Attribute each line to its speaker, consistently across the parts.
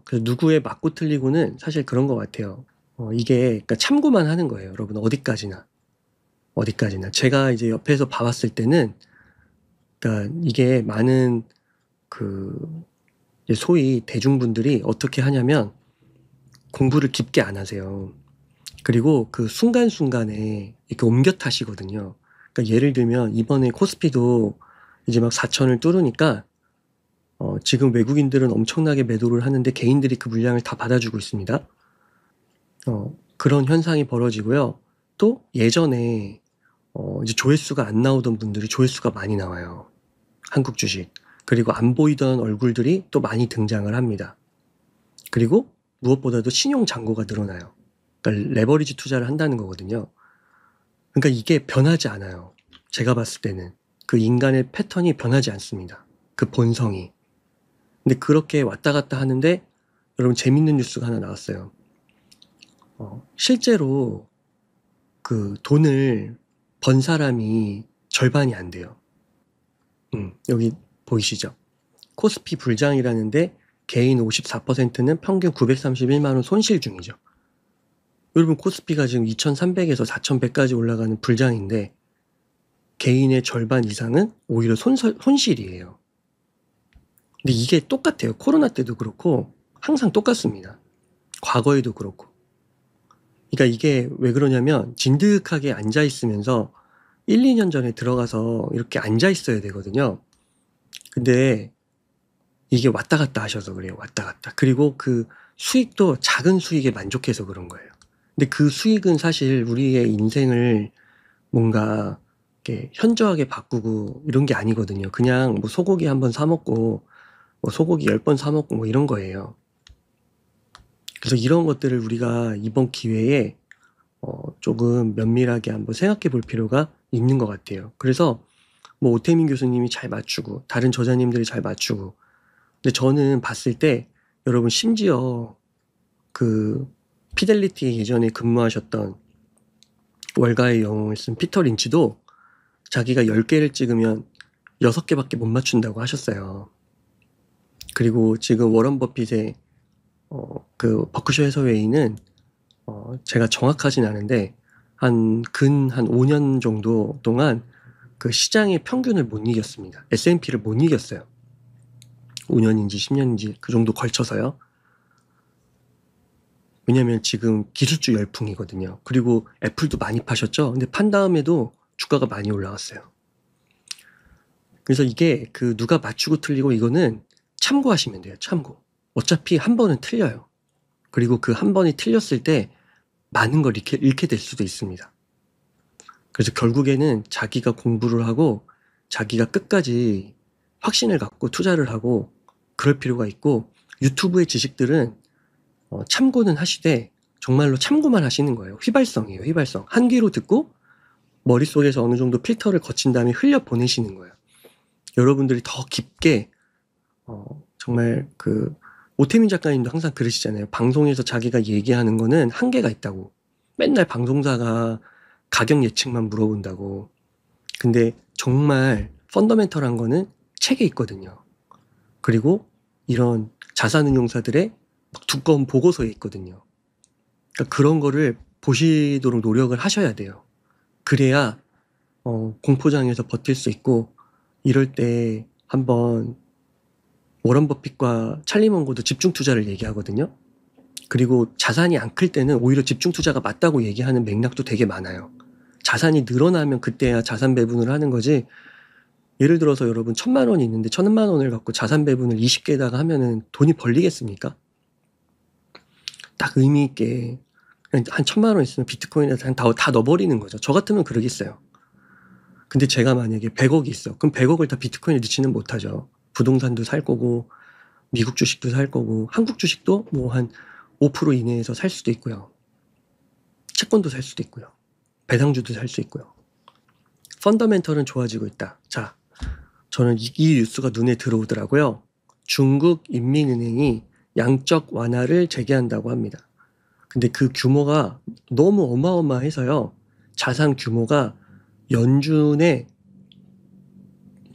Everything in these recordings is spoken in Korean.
Speaker 1: 그래서 누구의 맞고 틀리고는 사실 그런 것 같아요. 이게 그러니까 참고만 하는 거예요. 여러분 어디까지나. 어디까지나. 제가 이제 옆에서 봐왔을 때는 그러니까 이게 많은 그 이제 소위 대중분들이 어떻게 하냐면 공부를 깊게 안 하세요. 그리고 그 순간순간에 이렇게 옮겨 타시거든요. 그러니까 예를 들면 이번에 코스피도 이제 막 4천을 뚫으니까 지금 외국인들은 엄청나게 매도를 하는데 개인들이 그 물량을 다 받아주고 있습니다. 그런 현상이 벌어지고요. 또 예전에 이제 조회수가 안 나오던 분들이 조회수가 많이 나와요. 한국 주식. 그리고 안 보이던 얼굴들이 또 많이 등장을 합니다. 그리고 무엇보다도 신용 잔고가 늘어나요. 그러니까 레버리지 투자를 한다는 거거든요. 그러니까 이게 변하지 않아요. 제가 봤을 때는 그 인간의 패턴이 변하지 않습니다. 그 본성이. 근데 그렇게 왔다 갔다 하는데 여러분 재밌는 뉴스가 하나 나왔어요. 실제로 그 돈을 번 사람이 절반이 안 돼요. 여기 보이시죠? 코스피 불장이라는데 개인 54%는 평균 931만 원 손실 중이죠. 여러분 코스피가 지금 2300에서 4100까지 올라가는 불장인데 개인의 절반 이상은 오히려 손실이에요. 근데 이게 똑같아요. 코로나 때도 그렇고 항상 똑같습니다. 과거에도 그렇고. 그러니까 이게 왜 그러냐면 진득하게 앉아 있으면서 1, 2년 전에 들어가서 이렇게 앉아 있어야 되거든요. 근데 이게 왔다 갔다 하셔서 그래요. 왔다 갔다. 그리고 그 수익도 작은 수익에 만족해서 그런 거예요. 근데 그 수익은 사실 우리의 인생을 뭔가 이렇게 현저하게 바꾸고 이런 게 아니거든요. 그냥 뭐 소고기 한번 사 먹고 뭐 소고기 10번 사 먹고 뭐 이런 거예요. 그래서 이런 것들을 우리가 이번 기회에 조금 면밀하게 한번 생각해 볼 필요가 있는 것 같아요. 그래서 뭐 오태민 교수님이 잘 맞추고 다른 저자님들이 잘 맞추고 근데 저는 봤을 때 여러분 심지어 그 피델리티 예전에 근무하셨던 월가의 영웅을 쓴 피터 린치도 자기가 10개를 찍으면 6개밖에 못 맞춘다고 하셨어요. 그리고 지금 워런 버핏의 그 버크셔 해서웨이는 제가 정확하진 않은데 한 5년 정도 동안 그 시장의 평균을 못 이겼습니다. S&P를 못 이겼어요. 5년인지 10년인지 그 정도 걸쳐서요. 왜냐면 지금 기술주 열풍이거든요. 그리고 애플도 많이 파셨죠? 근데 판 다음에도 주가가 많이 올라갔어요. 그래서 이게 그 누가 맞추고 틀리고 이거는 참고하시면 돼요. 참고. 어차피 한 번은 틀려요. 그리고 그 한 번이 틀렸을 때 많은 걸 잃게 될 수도 있습니다. 그래서 결국에는 자기가 공부를 하고 자기가 끝까지 확신을 갖고 투자를 하고 그럴 필요가 있고 유튜브의 지식들은 참고는 하시되 정말로 참고만 하시는 거예요. 휘발성이에요. 휘발성. 한 귀로 듣고 머릿속에서 어느 정도 필터를 거친 다음에 흘려보내시는 거예요. 여러분들이 더 깊게 정말 그 오태민 작가님도 항상 그러시잖아요. 방송에서 자기가 얘기하는 거는 한계가 있다고. 맨날 방송사가 가격 예측만 물어본다고. 근데 정말 펀더멘털한 거는 책에 있거든요. 그리고 이런 자산운용사들의 두꺼운 보고서에 있거든요. 그러니까 그런 거를 보시도록 노력을 하셔야 돼요. 그래야 공포장에서 버틸 수 있고 이럴 때 한번 워런 버핏과 찰리 먼고도 집중 투자를 얘기하거든요. 그리고 자산이 안 클 때는 오히려 집중 투자가 맞다고 얘기하는 맥락도 되게 많아요. 자산이 늘어나면 그때야 자산 배분을 하는 거지. 예를 들어서 여러분 1000만 원이 있는데 1000만 원을 갖고 자산 배분을 20개에다가 하면은 돈이 벌리겠습니까? 딱 의미 있게 한 1000만 원 있으면 비트코인에 다 넣어버리는 거죠. 저 같으면 그러겠어요. 근데 제가 만약에 100억이 있어. 그럼 100억을 다 비트코인에 넣지는 못하죠. 부동산도 살 거고 미국 주식도 살 거고 한국 주식도 뭐 한 5% 이내에서 살 수도 있고요. 채권도 살 수도 있고요. 배당주도 살 수 있고요. 펀더멘털은 좋아지고 있다. 자, 저는 이 뉴스가 눈에 들어오더라고요. 중국 인민은행이 양적 완화를 재개한다고 합니다. 근데 그 규모가 너무 어마어마해서요. 자산 규모가 연준의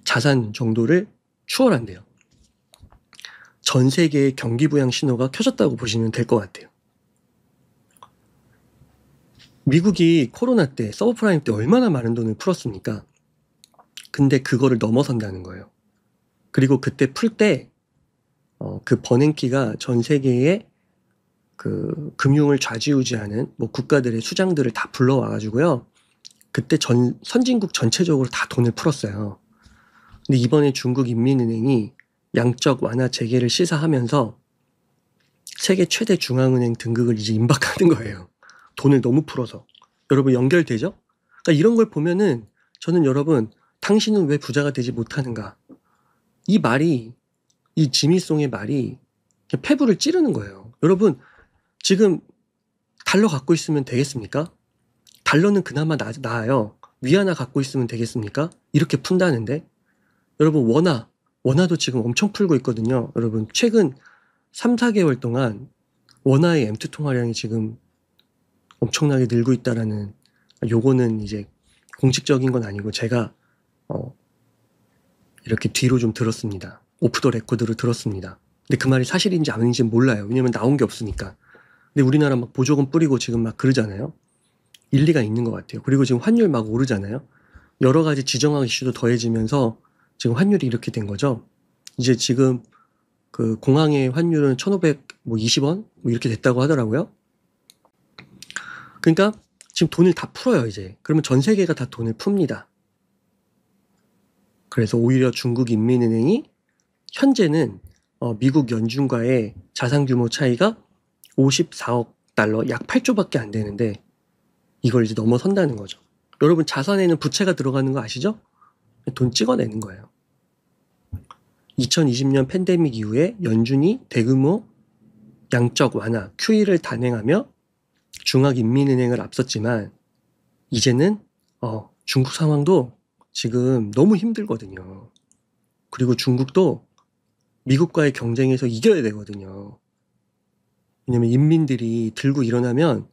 Speaker 1: 자산 정도를 추월한대요. 전 세계의 경기 부양 신호가 켜졌다고 보시면 될 것 같아요. 미국이 코로나 때, 서브프라임 때 얼마나 많은 돈을 풀었습니까? 근데 그거를 넘어선다는 거예요. 그리고 그때 풀 때, 그 버냉키가 전 세계의 그 금융을 좌지우지하는 뭐 국가들의 수장들을 다 불러와가지고요. 그때 선진국 전체적으로 다 돈을 풀었어요. 근데 이번에 중국 인민은행이 양적 완화 재개를 시사하면서 세계 최대 중앙은행 등극을 이제 임박하는 거예요. 돈을 너무 풀어서. 여러분 연결되죠? 그러니까 이런 걸 보면은 저는 여러분 당신은 왜 부자가 되지 못하는가? 이 말이 이 지미송의 말이 그냥 폐부를 찌르는 거예요. 여러분 지금 달러 갖고 있으면 되겠습니까? 달러는 그나마 나아요. 위안화 갖고 있으면 되겠습니까? 이렇게 푼다는데 여러분 원화도 지금 엄청 풀고 있거든요. 여러분 최근 3, 4개월 동안 원화의 M2 통화량이 지금 엄청나게 늘고 있다라는 요거는 이제 공식적인 건 아니고 제가 이렇게 뒤로 좀 들었습니다. 오프 더 레코드로 들었습니다. 근데 그 말이 사실인지 아닌지 몰라요. 왜냐면 나온 게 없으니까. 근데 우리나라 막 보조금 뿌리고 지금 막 그러잖아요. 일리가 있는 것 같아요. 그리고 지금 환율 막 오르잖아요. 여러 가지 지정학 이슈도 더해지면서 지금 환율이 이렇게 된 거죠. 이제 지금 그 공항의 환율은 1,520원 뭐 이렇게 됐다고 하더라고요. 그러니까 지금 돈을 다 풀어요, 이제. 그러면 전 세계가 다 돈을 풉니다. 그래서 오히려 중국 인민은행이 현재는 미국 연준과의 자산 규모 차이가 54억 달러, 약 8조밖에 안 되는데 이걸 이제 넘어선다는 거죠. 여러분 자산에는 부채가 들어가는 거 아시죠? 돈 찍어내는 거예요. 2020년 팬데믹 이후에 연준이 대규모 양적 완화, QE를 단행하며 중앙인민은행을 앞섰지만 이제는 중국 상황도 지금 너무 힘들거든요. 그리고 중국도 미국과의 경쟁에서 이겨야 되거든요. 왜냐면 인민들이 들고 일어나면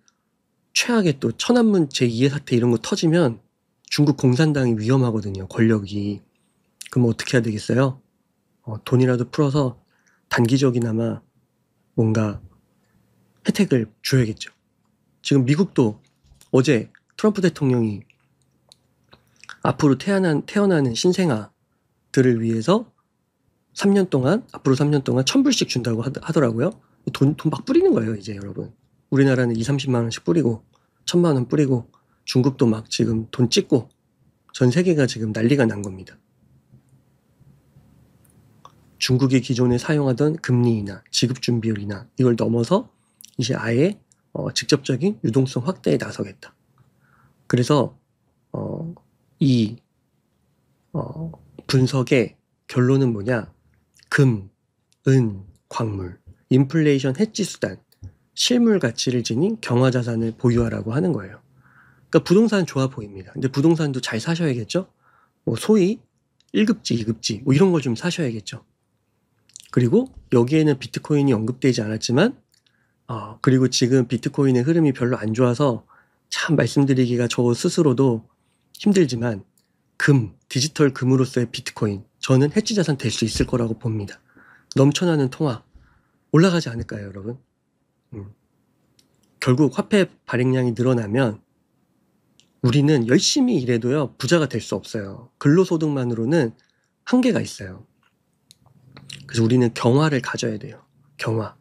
Speaker 1: 최악의 또 천안문 제2의 사태 이런 거 터지면 중국 공산당이 위험하거든요. 권력이. 그럼 어떻게 해야 되겠어요? 돈이라도 풀어서 단기적이나마 뭔가 혜택을 줘야겠죠. 지금 미국도 어제 트럼프 대통령이 앞으로 태어나는 신생아들을 위해서 3년 동안, 앞으로 3년 동안 1,000불씩 준다고 하더라고요. 돈 막 뿌리는 거예요, 이제 여러분. 우리나라는 2, 30만 원씩 뿌리고, 1,000만 원 뿌리고, 중국도 막 지금 돈 찍고, 전 세계가 지금 난리가 난 겁니다. 중국이 기존에 사용하던 금리 인하, 지급 준비율이나 이걸 넘어서 이제 아예 직접적인 유동성 확대에 나서겠다. 그래서 이 분석의 결론은 뭐냐? 금, 은, 광물, 인플레이션 해지 수단, 실물 가치를 지닌 경화 자산을 보유하라고 하는 거예요. 그러니까 부동산 좋아 보입니다. 근데 부동산도 잘 사셔야겠죠? 뭐 소위 1급지, 2급지 뭐 이런 걸 좀 사셔야겠죠. 그리고 여기에는 비트코인이 언급되지 않았지만 그리고 지금 비트코인의 흐름이 별로 안 좋아서 참 말씀드리기가 저 스스로도 힘들지만 디지털 금으로서의 비트코인 저는 해지 자산 될 수 있을 거라고 봅니다. 넘쳐나는 통화 올라가지 않을까요, 여러분? 결국 화폐 발행량이 늘어나면 우리는 열심히 일해도요 부자가 될 수 없어요. 근로소득만으로는 한계가 있어요. 그래서 우리는 경화를 가져야 돼요. 경화.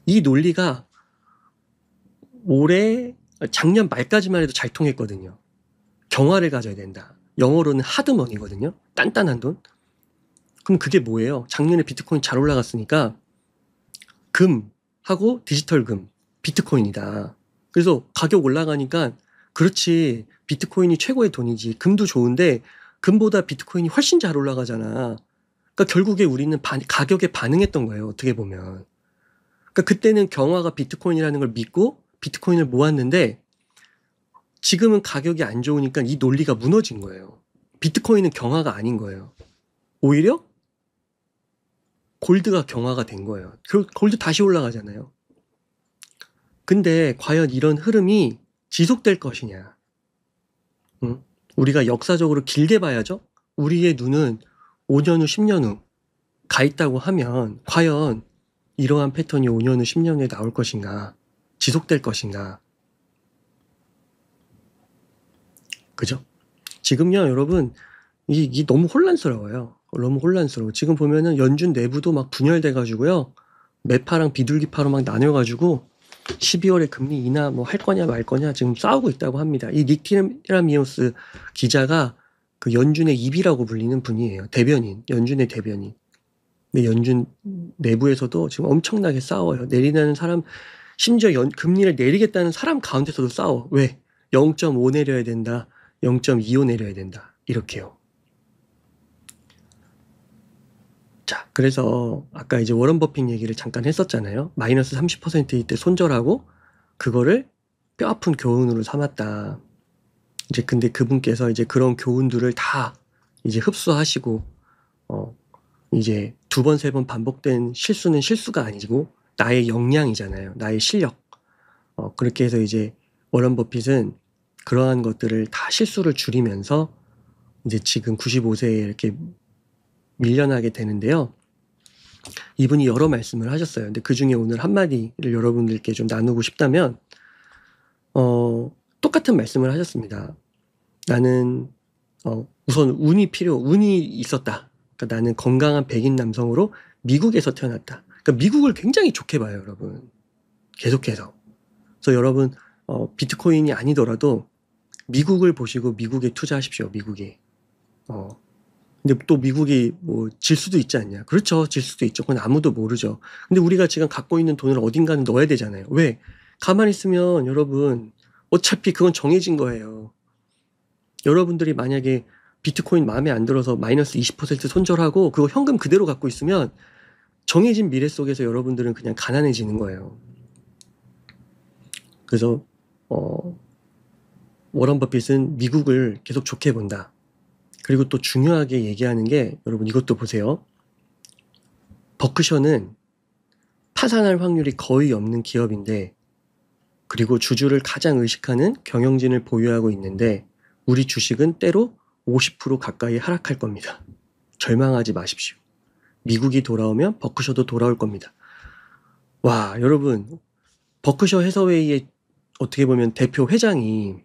Speaker 1: 이 논리가 작년 말까지만 해도 잘 통했거든요. 경화를 가져야 된다. 영어로는 하드머니거든요. 단단한 돈. 그럼 그게 뭐예요? 작년에 비트코인 잘 올라갔으니까 금하고 디지털 금, 비트코인이다. 그래서 가격 올라가니까 그렇지 비트코인이 최고의 돈이지. 금도 좋은데 금보다 비트코인이 훨씬 잘 올라가잖아. 그러니까 결국에 우리는 가격에 반응했던 거예요. 어떻게 보면. 그러니까 그때는 경화가 비트코인이라는 걸 믿고 비트코인을 모았는데 지금은 가격이 안 좋으니까 이 논리가 무너진 거예요. 비트코인은 경화가 아닌 거예요. 오히려 골드가 경화가 된 거예요. 골드 다시 올라가잖아요. 근데 과연 이런 흐름이 지속될 것이냐. 우리가 역사적으로 길게 봐야죠. 우리의 눈은 5년 후, 10년 후 가 있다고 하면 과연 이러한 패턴이 5년 후 10년 후에 나올 것인가, 지속될 것인가. 그죠? 지금요 여러분 이게 너무 혼란스러워요. 너무 혼란스러워. 지금 보면은 연준 내부도 막 분열돼 가지고요, 매파랑 비둘기파로 막 나뉘어가지고 12월에 금리 인하 뭐 할 거냐 말 거냐 지금 싸우고 있다고 합니다. 이 닉 티라미오스 기자가 그 연준의 입이라고 불리는 분이에요. 대변인, 연준의 대변인. 근데 연준 내부에서도 지금 엄청나게 싸워요. 내리는 사람, 심지어 금리를 내리겠다는 사람 가운데서도 싸워. 왜? 0.5 내려야 된다. 0.25 내려야 된다. 이렇게요. 자, 그래서 아까 이제 워런 버핏 얘기를 잠깐 했었잖아요. 마이너스 30%일 때 손절하고 그거를 뼈아픈 교훈으로 삼았다. 이제 근데 그분께서 이제 그런 교훈들을 다 이제 흡수하시고 이제 두 번, 세 번 반복된 실수는 실수가 아니고 나의 역량이잖아요. 나의 실력. 그렇게 해서 이제 워런 버핏은 그러한 것들을 다 실수를 줄이면서 이제 지금 95세에 이렇게 밀려나게 되는데요. 이분이 여러 말씀을 하셨어요. 근데 그 중에 오늘 한마디를 여러분들께 좀 나누고 싶다면, 똑같은 말씀을 하셨습니다. 나는, 우선 운이 있었다. 그러니까 나는 건강한 백인 남성으로 미국에서 태어났다. 그러니까 미국을 굉장히 좋게 봐요, 여러분. 계속해서. 그래서 여러분, 비트코인이 아니더라도 미국을 보시고 미국에 투자하십시오, 미국에. 근데 또 미국이 뭐 질 수도 있지 않냐. 그렇죠. 질 수도 있죠. 그건 아무도 모르죠. 근데 우리가 지금 갖고 있는 돈을 어딘가는 넣어야 되잖아요. 왜? 가만히 있으면 여러분 어차피 그건 정해진 거예요. 여러분들이 만약에 비트코인 마음에 안 들어서 마이너스 20% 손절하고 그거 현금 그대로 갖고 있으면 정해진 미래 속에서 여러분들은 그냥 가난해지는 거예요. 그래서 워런 버핏은 미국을 계속 좋게 본다. 그리고 또 중요하게 얘기하는 게, 여러분 이것도 보세요. 버크셔는 파산할 확률이 거의 없는 기업인데, 그리고 주주를 가장 의식하는 경영진을 보유하고 있는데 우리 주식은 때로 50% 가까이 하락할 겁니다. 절망하지 마십시오. 미국이 돌아오면 버크셔도 돌아올 겁니다. 와, 여러분, 버크셔 해서웨이의 어떻게 보면 대표 회장이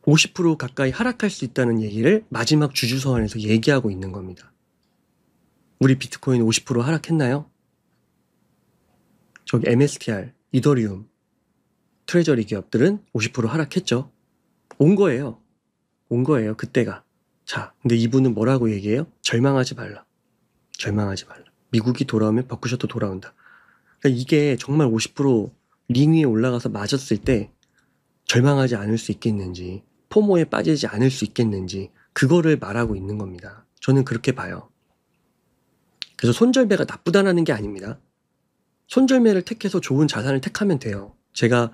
Speaker 1: 50% 가까이 하락할 수 있다는 얘기를 마지막 주주서한에서 얘기하고 있는 겁니다. 우리 비트코인 50% 하락했나요? 저기 MSTR, 이더리움, 트레저리 기업들은 50% 하락했죠. 온 거예요. 그때가. 자, 근데 이분은 뭐라고 얘기해요? 절망하지 말라. 절망하지 말라. 미국이 돌아오면 버크셔도 돌아온다. 그러니까 이게 정말 50%링 위에 올라가서 맞았을 때 절망하지 않을 수 있겠는지, 포모에 빠지지 않을 수 있겠는지, 그거를 말하고 있는 겁니다. 저는 그렇게 봐요. 그래서 손절매가 나쁘다는 게 아닙니다. 손절매를 택해서 좋은 자산을 택하면 돼요. 제가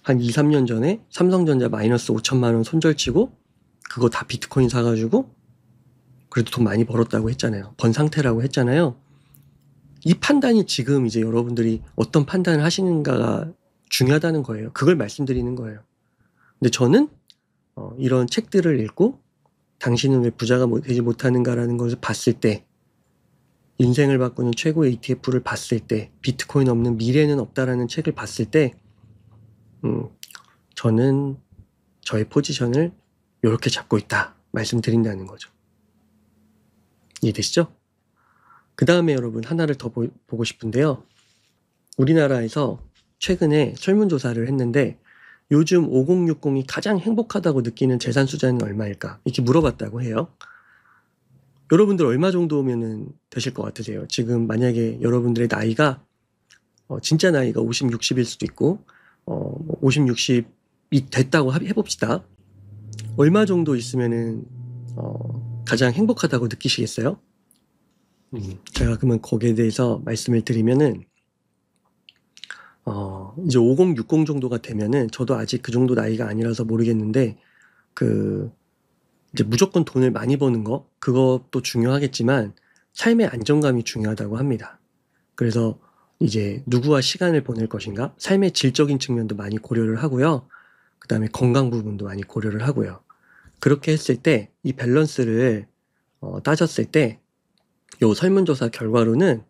Speaker 1: 한 2, 3년 전에 삼성전자 마이너스 5천만 원 손절치고 그거 다 비트코인 사가지고 그래도 돈 많이 벌었다고 했잖아요. 번 상태라고 했잖아요. 이 판단이 지금 이제 여러분들이 어떤 판단을 하시는가가 중요하다는 거예요. 그걸 말씀드리는 거예요. 근데 저는 이런 책들을 읽고 당신은 왜 부자가 되지 못하는가라는 것을 봤을 때, 인생을 바꾸는 최고의 ETF를 봤을 때, 비트코인 없는 미래는 없다라는 책을 봤을 때 저는 저의 포지션을 이렇게 잡고 있다 말씀드린다는 거죠. 이해되시죠? 그 다음에 여러분 하나를 더 보고 싶은데요. 우리나라에서 최근에 설문조사를 했는데 요즘 5060이 가장 행복하다고 느끼는 재산 수자는 얼마일까? 이렇게 물어봤다고 해요. 여러분들 얼마 정도면 되실 것 같으세요? 지금 만약에 여러분들의 나이가 진짜 나이가 50, 60일 수도 있고 50, 60이 됐다고 해봅시다. 얼마 정도 있으면은 가장 행복하다고 느끼시겠어요? 제가 그러면 거기에 대해서 말씀을 드리면은 이제 50, 60 정도가 되면은, 저도 아직 그 정도 나이가 아니라서 모르겠는데 이제 무조건 돈을 많이 버는 거, 그것도 중요하겠지만 삶의 안정감이 중요하다고 합니다. 그래서 이제 누구와 시간을 보낼 것인가, 삶의 질적인 측면도 많이 고려를 하고요. 그 다음에 건강 부분도 많이 고려를 하고요. 그렇게 했을 때 이 밸런스를 따졌을 때 요 설문조사 결과로는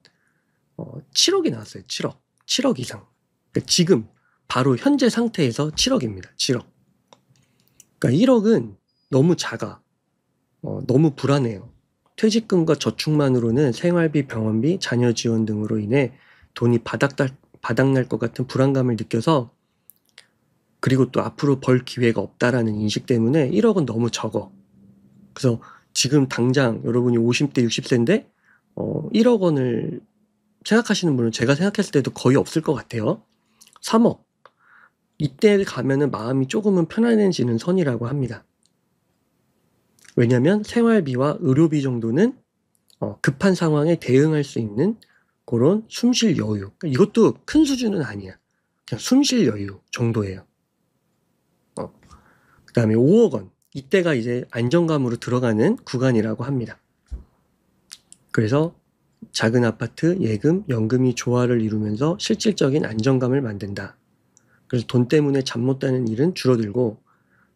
Speaker 1: 7억이 나왔어요. 7억 이상. 그러니까 지금 바로 현재 상태에서 7억입니다. 7억. 그러니까 1억은 너무 작아. 너무 불안해요. 퇴직금과 저축만으로는 생활비, 병원비, 자녀 지원 등으로 인해 돈이 바닥날 것 같은 불안감을 느껴서, 그리고 또 앞으로 벌 기회가 없다라는 인식 때문에 1억은 너무 적어. 그래서 지금 당장 여러분이 50대, 60세인데 1억 원을 생각하시는 분은 제가 생각했을 때도 거의 없을 것 같아요. 3억. 이때 가면은 마음이 조금은 편안해지는 선이라고 합니다. 왜냐면 생활비와 의료비 정도는 급한 상황에 대응할 수 있는 그런 숨쉴 여유. 그러니까 이것도 큰 수준은 아니야. 그냥 숨쉴 여유 정도예요. 그 다음에 5억 원. 이때가 이제 안정감으로 들어가는 구간이라고 합니다. 그래서 작은 아파트, 예금, 연금이 조화를 이루면서 실질적인 안정감을 만든다. 그래서 돈 때문에 잠 못 자는 일은 줄어들고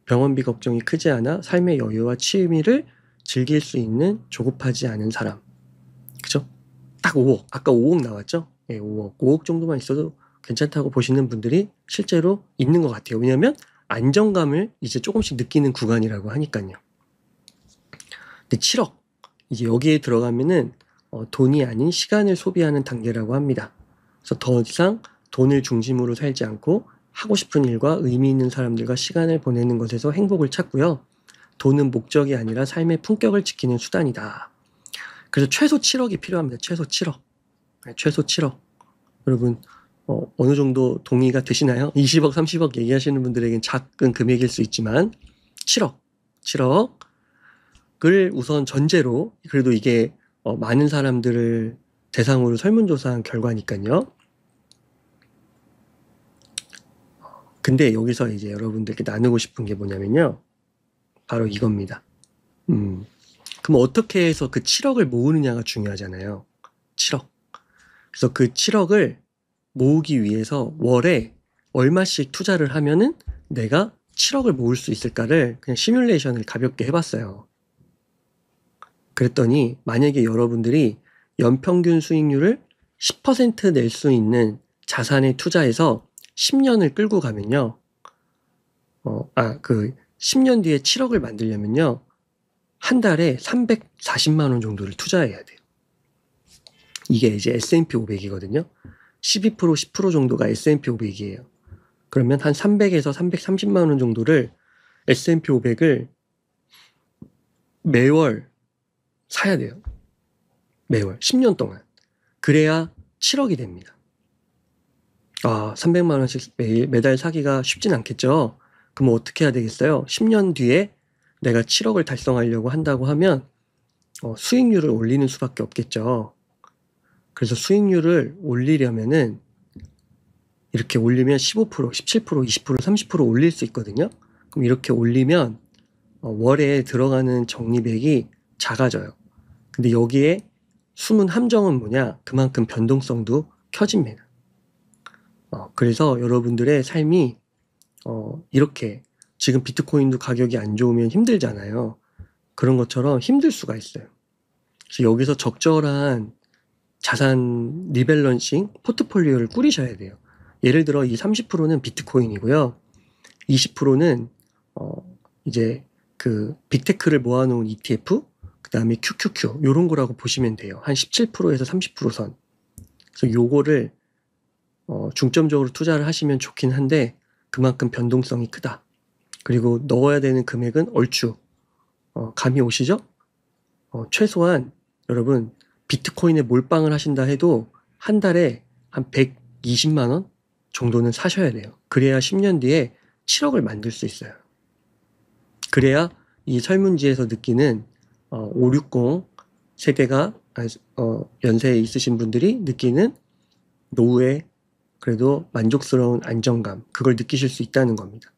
Speaker 1: 병원비 걱정이 크지 않아 삶의 여유와 취미를 즐길 수 있는 조급하지 않은 사람. 그죠? 딱 5억. 아까 5억 나왔죠? 네, 5억. 5억 정도만 있어도 괜찮다고 보시는 분들이 실제로 있는 것 같아요. 왜냐하면 안정감을 이제 조금씩 느끼는 구간이라고 하니까요. 근데 7억. 이제 여기에 들어가면은 돈이 아닌 시간을 소비하는 단계라고 합니다. 그래서 더 이상 돈을 중심으로 살지 않고 하고 싶은 일과 의미 있는 사람들과 시간을 보내는 것에서 행복을 찾고요. 돈은 목적이 아니라 삶의 품격을 지키는 수단이다. 그래서 최소 7억이 필요합니다. 최소 7억. 네, 최소 7억. 여러분 어느 정도 동의가 되시나요? 20억, 30억 얘기하시는 분들에겐 작은 금액일 수 있지만 7억을 우선 전제로, 그래도 이게 많은 사람들을 대상으로 설문조사한 결과니까요. 근데 여기서 이제 여러분들께 나누고 싶은 게 뭐냐면요. 바로 이겁니다. 그럼 어떻게 해서 그 7억을 모으느냐가 중요하잖아요. 7억. 그래서 그 7억을 모으기 위해서 월에 얼마씩 투자를 하면은 내가 7억을 모을 수 있을까를 그냥 시뮬레이션을 가볍게 해봤어요. 그랬더니 만약에 여러분들이 연평균 수익률을 10% 낼 수 있는 자산에 투자해서 10년을 끌고 가면요. 10년 뒤에 7억을 만들려면요. 한 달에 340만 원 정도를 투자해야 돼요. 이게 이제 S&P 500이거든요. 12%, 10% 정도가 S&P 500이에요. 그러면 한 300에서 330만 원 정도를 S&P 500을 매월 사야 돼요. 매월 10년 동안. 그래야 7억이 됩니다. 300만 원씩 매달 사기가 쉽진 않겠죠. 그럼 어떻게 해야 되겠어요? 10년 뒤에 내가 7억을 달성하려고 한다고 하면 수익률을 올리는 수밖에 없겠죠. 그래서 수익률을 올리려면은 이렇게 올리면 15%, 17%, 20%, 30% 올릴 수 있거든요. 그럼 이렇게 올리면 월에 들어가는 적립액이 작아져요. 근데 여기에 숨은 함정은 뭐냐? 그만큼 변동성도 켜집니다. 그래서 여러분들의 삶이 이렇게 지금 비트코인도 가격이 안 좋으면 힘들잖아요. 그런 것처럼 힘들 수가 있어요. 그래서 여기서 적절한 자산 리밸런싱 포트폴리오를 꾸리셔야 돼요. 예를 들어 이 30%는 비트코인이고요. 20%는 이제 그 빅테크를 모아놓은 ETF, 그 다음에 QQQ 요런 거라고 보시면 돼요. 한 17%에서 30% 선. 그래서 요거를 중점적으로 투자를 하시면 좋긴 한데 그만큼 변동성이 크다. 그리고 넣어야 되는 금액은 얼추 감이 오시죠? 최소한 여러분 비트코인에 몰빵을 하신다 해도 한 달에 한 120만 원 정도는 사셔야 돼요. 그래야 10년 뒤에 7억을 만들 수 있어요. 그래야 이 설문지에서 느끼는 560 세대가 연세에 있으신 분들이 느끼는 노후의 그래도 만족스러운 안정감, 그걸 느끼실 수 있다는 겁니다.